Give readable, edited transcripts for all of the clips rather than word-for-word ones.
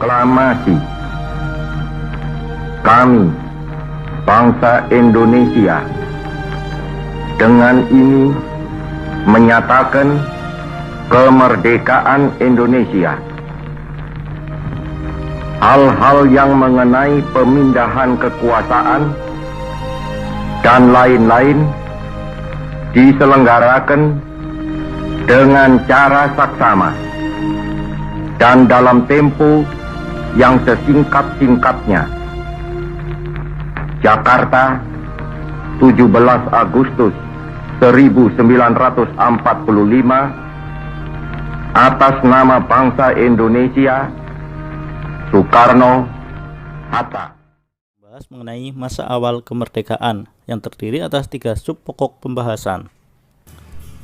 Proklamasi. Kami, bangsa Indonesia, dengan ini menyatakan kemerdekaan Indonesia. Hal-hal yang mengenai pemindahan kekuasaan dan lain-lain diselenggarakan dengan cara saksama dan dalam tempo yang sesingkat-singkatnya. Jakarta, 17 Agustus 1945, atas nama bangsa Indonesia, Soekarno, Hatta. Bahas mengenai masa awal kemerdekaan yang terdiri atas 3 sub pokok pembahasan.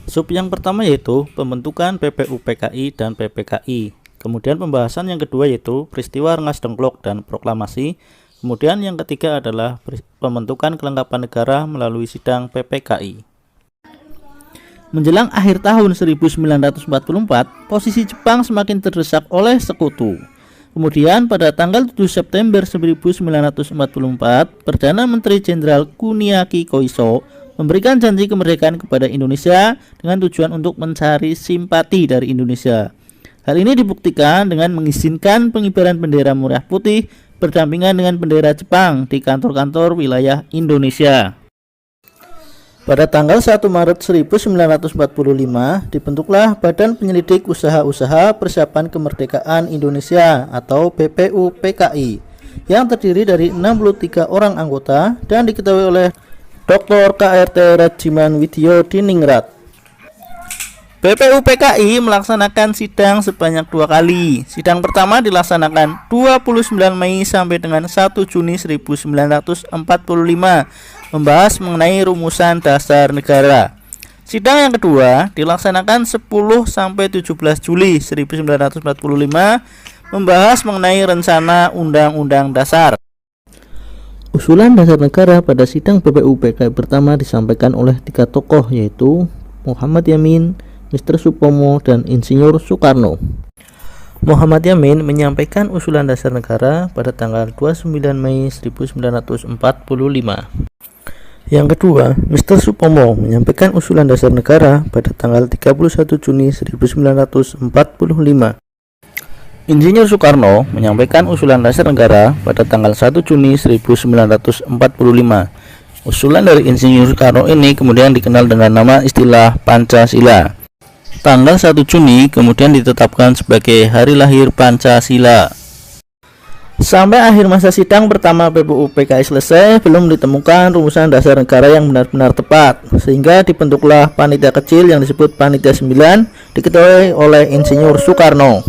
Sub yang pertama yaitu pembentukan PPUPKI dan PPKI. Kemudian pembahasan yang kedua yaitu peristiwa Rengas Dengklok dan proklamasi. Kemudian yang ketiga adalah pembentukan kelengkapan negara melalui sidang PPKI. Menjelang akhir tahun 1944, posisi Jepang semakin terdesak oleh sekutu. Kemudian pada tanggal 7 September 1944, Perdana Menteri Jenderal Kuniaki Koiso memberikan janji kemerdekaan kepada Indonesia dengan tujuan untuk mencari simpati dari Indonesia. Hal ini dibuktikan dengan mengizinkan pengibaran bendera merah putih berdampingan dengan bendera Jepang di kantor-kantor wilayah Indonesia. Pada tanggal 1 Maret 1945 dibentuklah Badan Penyelidik Usaha-Usaha Persiapan Kemerdekaan Indonesia atau BPUPKI yang terdiri dari 63 orang anggota dan diketuai oleh Dr. KRT Rajiman Widyo Diningrat. BPUPKI melaksanakan sidang sebanyak 2 kali. Sidang pertama dilaksanakan 29 Mei sampai dengan 1 Juni 1945, membahas mengenai rumusan dasar negara. Sidang yang kedua dilaksanakan 10 sampai 17 Juli 1945, membahas mengenai rencana Undang-Undang Dasar. Usulan dasar negara pada sidang BPUPKI pertama disampaikan oleh 3 tokoh yaitu Muhammad Yamin, Mr. Supomo, dan Insinyur Soekarno. Muhammad Yamin menyampaikan usulan dasar negara pada tanggal 29 Mei 1945. Yang kedua, Mr. Supomo menyampaikan usulan dasar negara pada tanggal 31 Juni 1945. Insinyur Soekarno menyampaikan usulan dasar negara pada tanggal 1 Juni 1945. Usulan dari Insinyur Soekarno ini kemudian dikenal dengan nama istilah Pancasila. Tanggal 1 Juni kemudian ditetapkan sebagai hari lahir Pancasila. Sampai akhir masa sidang pertama BPUPKI selesai, belum ditemukan rumusan dasar negara yang benar-benar tepat, sehingga dibentuklah panitia kecil yang disebut Panitia 9, diketuai oleh Insinyur Soekarno.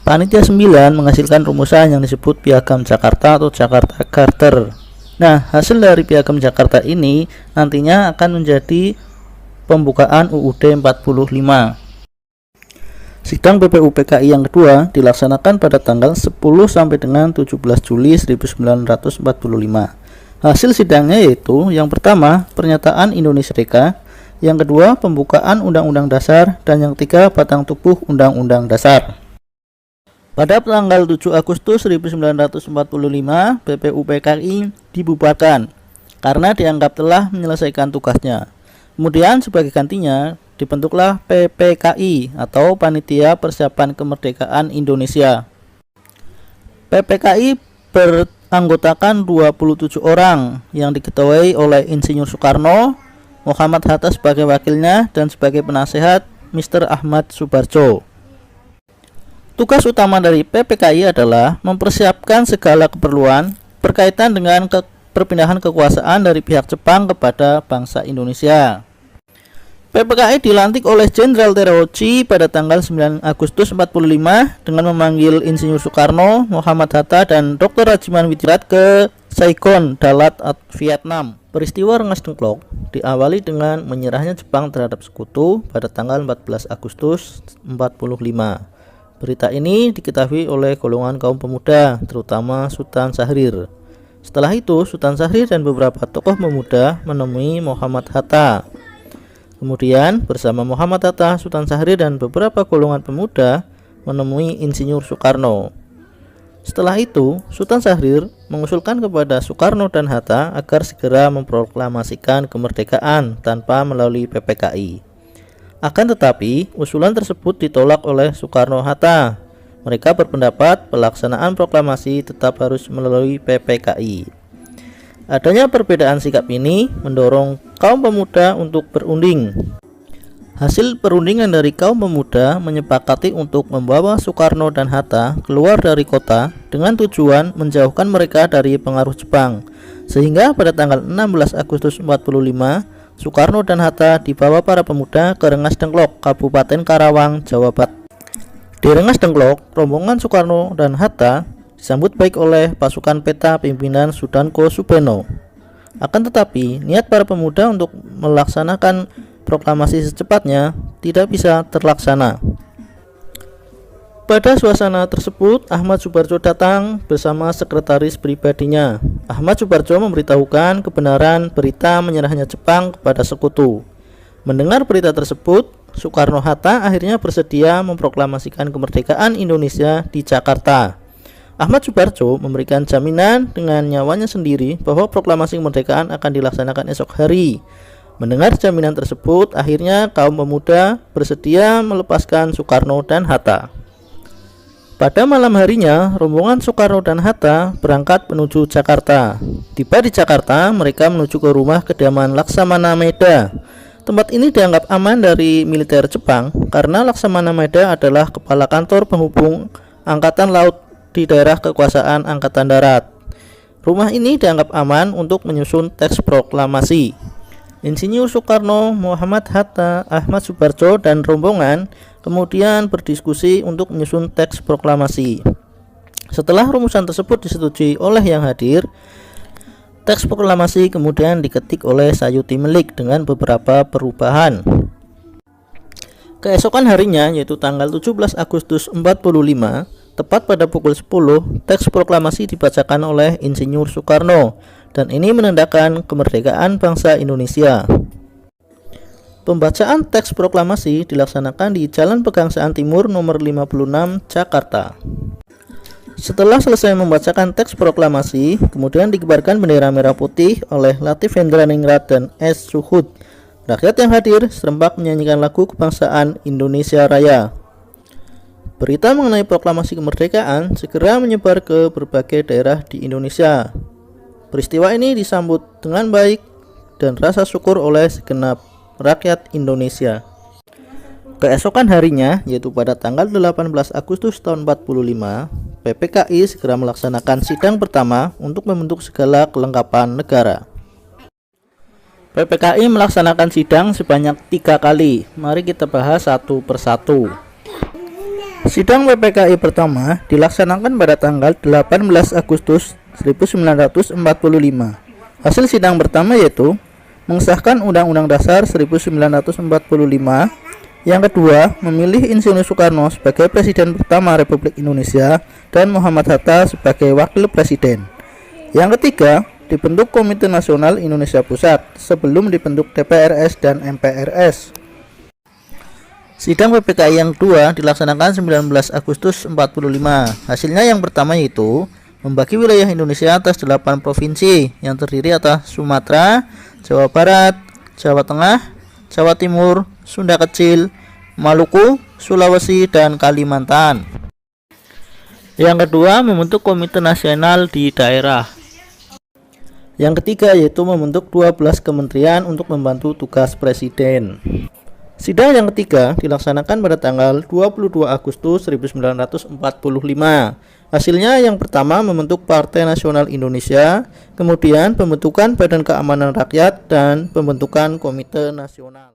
Panitia 9 menghasilkan rumusan yang disebut Piagam Jakarta atau Jakarta Charter. Nah, hasil dari Piagam Jakarta ini nantinya akan menjadi pembukaan UUD 45. Sidang BPUPKI yang kedua dilaksanakan pada tanggal 10 sampai dengan 17 Juli 1945. Hasil sidangnya yaitu yang pertama pernyataan Indonesia Merdeka, yang kedua pembukaan Undang-Undang Dasar, dan yang ketiga batang tubuh Undang-Undang Dasar. Pada tanggal 7 Agustus 1945, BPUPKI dibubarkan karena dianggap telah menyelesaikan tugasnya. Kemudian sebagai gantinya dibentuklah PPKI atau Panitia Persiapan Kemerdekaan Indonesia. PPKI beranggotakan 27 orang yang diketuai oleh Insinyur Soekarno, Muhammad Hatta sebagai wakilnya, dan sebagai penasehat Mr. Ahmad Subarjo. Tugas utama dari PPKI adalah mempersiapkan segala keperluan berkaitan dengan perpindahan kekuasaan dari pihak Jepang kepada bangsa Indonesia. PPKI dilantik oleh Jenderal Terauchi pada tanggal 9 Agustus 1945 dengan memanggil Insinyur Soekarno, Muhammad Hatta, dan Dr. Rajiman Widyo ke Saigon, Dalat, Vietnam. Peristiwa Rengas Dengklok diawali dengan menyerahnya Jepang terhadap sekutu pada tanggal 14 Agustus 1945. Berita ini diketahui oleh golongan kaum pemuda, terutama Sultan Syahrir. Setelah itu, Sultan Syahrir dan beberapa tokoh pemuda menemui Muhammad Hatta. Kemudian, bersama Muhammad Hatta, Sultan Syahrir dan beberapa golongan pemuda menemui Insinyur Soekarno. Setelah itu, Sultan Syahrir mengusulkan kepada Soekarno dan Hatta agar segera memproklamasikan kemerdekaan tanpa melalui PPKI. Akan tetapi, usulan tersebut ditolak oleh Soekarno-Hatta. Mereka berpendapat pelaksanaan proklamasi tetap harus melalui PPKI. Adanya perbedaan sikap ini mendorong kaum pemuda untuk berunding. Hasil perundingan dari kaum pemuda menyepakati untuk membawa Soekarno dan Hatta keluar dari kota dengan tujuan menjauhkan mereka dari pengaruh Jepang. Sehingga pada tanggal 16 Agustus 45, Soekarno dan Hatta dibawa para pemuda ke Rengas Dengklok, Kabupaten Karawang, Jawa Barat. Di Rengas Dengklok, rombongan Soekarno dan Hatta disambut baik oleh pasukan peta pimpinan Sudanko Subeno. Akan tetapi, niat para pemuda untuk melaksanakan proklamasi secepatnya tidak bisa terlaksana. Pada suasana tersebut, Ahmad Subarjo datang bersama sekretaris pribadinya. Ahmad Subarjo memberitahukan kebenaran berita menyerahnya Jepang kepada sekutu. Mendengar berita tersebut, Soekarno-Hatta akhirnya bersedia memproklamasikan kemerdekaan Indonesia di Jakarta. Ahmad Subarjo memberikan jaminan dengan nyawanya sendiri bahwa proklamasi kemerdekaan akan dilaksanakan esok hari. Mendengar jaminan tersebut, akhirnya kaum pemuda bersedia melepaskan Soekarno dan Hatta. Pada malam harinya, rombongan Soekarno dan Hatta berangkat menuju Jakarta. Tiba di Jakarta, mereka menuju ke rumah kediaman Laksamana Meda. Tempat ini dianggap aman dari militer Jepang karena Laksamana Meda adalah kepala kantor penghubung Angkatan Laut di daerah kekuasaan Angkatan Darat. Rumah ini dianggap aman untuk menyusun teks proklamasi. Insinyur Soekarno, Muhammad Hatta, Ahmad Subarjo, dan rombongan kemudian berdiskusi untuk menyusun teks proklamasi. Setelah rumusan tersebut disetujui oleh yang hadir, teks proklamasi kemudian diketik oleh Sayuti Melik dengan beberapa perubahan. Keesokan harinya, yaitu tanggal 17 Agustus 45, tepat pada pukul 10, teks proklamasi dibacakan oleh Insinyur Soekarno, dan ini menandakan kemerdekaan bangsa Indonesia. Pembacaan teks proklamasi dilaksanakan di Jalan Pegangsaan Timur nomor 56, Jakarta. Setelah selesai membacakan teks proklamasi, kemudian dikibarkan bendera merah putih oleh Latif Hendraningrat dan S. Suhud. Rakyat yang hadir serempak menyanyikan lagu kebangsaan Indonesia Raya. Berita mengenai proklamasi kemerdekaan segera menyebar ke berbagai daerah di Indonesia. Peristiwa ini disambut dengan baik dan rasa syukur oleh segenap rakyat Indonesia. Keesokan harinya, yaitu pada tanggal 18 Agustus tahun 45, PPKI segera melaksanakan sidang pertama untuk membentuk segala kelengkapan negara. PPKI melaksanakan sidang sebanyak 3 kali. Mari kita bahas satu persatu. Sidang PPKI pertama dilaksanakan pada tanggal 18 Agustus 1945. Hasil sidang pertama yaitu mengesahkan Undang-Undang Dasar 1945. Yang kedua, memilih Insinyur Soekarno sebagai Presiden pertama Republik Indonesia dan Muhammad Hatta sebagai Wakil Presiden. Yang ketiga, dibentuk Komite Nasional Indonesia Pusat sebelum dibentuk DPRS dan MPRS. Sidang PPKI yang kedua dilaksanakan 19 Agustus 45. Hasilnya yang pertama yaitu membagi wilayah Indonesia atas 8 provinsi yang terdiri atas Sumatera, Jawa Barat, Jawa Tengah, Jawa Timur, Sunda Kecil, Maluku, Sulawesi, dan Kalimantan. Yang kedua, membentuk Komite Nasional di daerah. Yang ketiga yaitu membentuk 12 kementerian untuk membantu tugas Presiden. Sidang yang ketiga dilaksanakan pada tanggal 22 Agustus 1945. Hasilnya yang pertama membentuk Partai Nasional Indonesia, kemudian pembentukan Badan Keamanan Rakyat, dan pembentukan Komite Nasional.